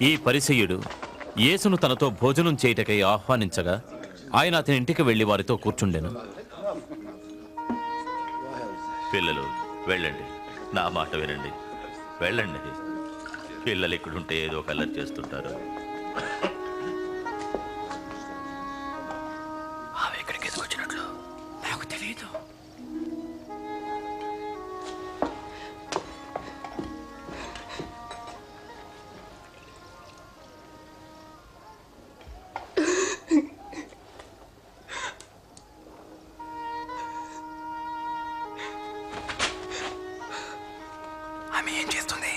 ఈ పరిసయ్యుడు యేసును తనతో భోజనం చేయుటకై ఆహ్వానించగా ఆయన అతని ఇంటికి వెళ్లి వారితో కూర్చుండెను. పిల్లలు వెళ్ళండి, నా మాట వినండి, వెళ్ళండి. పిల్లలు ఇక్కడుంటే ఏదో కలర్ చేస్తుంటారు. ఆమె ఎక్కడికి ఎందుకు వచ్చినట్లు నాకు తెలియదు. ఆమె ఏం చేస్తుంది?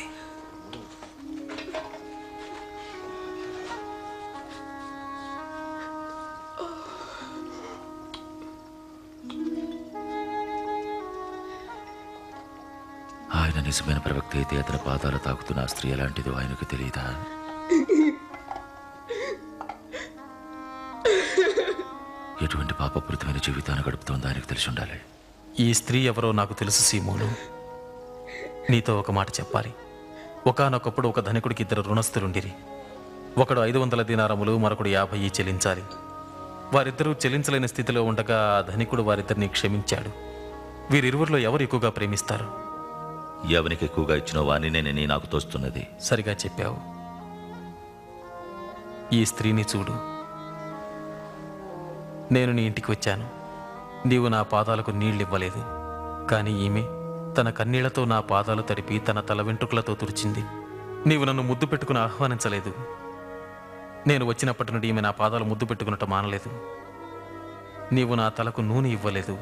ఆయన నిజమైన ప్రవక్త అయితే అతని పాదాలు తాకుతున్న ఆ స్త్రీ ఎలాంటిదో ఆయనకు తెలియదా? ఎటువంటి పాపపూరితమైన జీవితాన్ని గడుపుతోందో ఆయనకు తెలిసి ఉండాలి. ఈ స్త్రీ ఎవరో నాకు తెలుసు సీమోను. నీతో ఒక మాట చెప్పాలి. ఒకానొకప్పుడు ఒక ధనికుడికి ఇద్దరు రుణస్థులుండిరి. ఒకడు 500 దీనారములు, మరొకడు 50 చెల్లించాలి. వారిద్దరూ చెల్లించలేని స్థితిలో ఉండగా ఆ ధనికుడు వారిద్దరిని క్షమించాడు. వీరిరువురిలో ఎవరు ఎక్కువగా ప్రేమిస్తారు? ఎవరికి ఎక్కువగా ఇచ్చిన వాణ్ణి నాకు తోస్తున్నది. సరిగా చెప్పావు. ఈ స్త్రీని చూడు. నేను నీ ఇంటికి వచ్చాను. నీవు నా పాదాలకు నీళ్ళివ్వలేదు. కానీ ఈమె తన కన్నీళ్లతో నా పాదాలు తడిపి తన తల వెంట్రుకలతో తుడిచింది. నీవు నన్ను ముద్దు పెట్టుకుని ఆహ్వానించలేదు. నేను వచ్చినప్పటి నుండి ఈమె నా పాదాలు ముద్దు పెట్టుకున్నట్టు మానలేదు. నీవు నా తలకు నూనె ఇవ్వలేదు.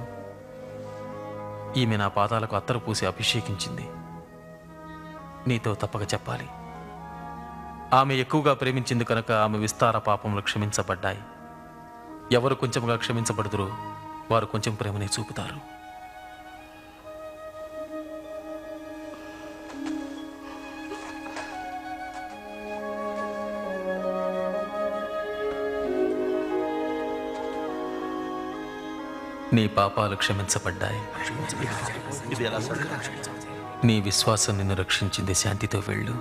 ఈమె నా పాదాలకు అత్తరు పూసి అభిషేకించింది. నీతో తప్పక చెప్పాలి. ఆమె ఎక్కువగా ప్రేమించింది కనుక ఆమె విస్తార పాపములు క్షమించబడ్డాయి. ఎవరు కొంచెంగా క్షమించబడుదురో వారు కొంచెం ప్రేమనే చూపుతారు. నీ పాపాలు క్షమించబడ్డాయి. ఇది ఎలా సాధ్యం? నీ విశ్వాసం నిన్ను రక్షించింది. శాంతితో వెళ్ళు.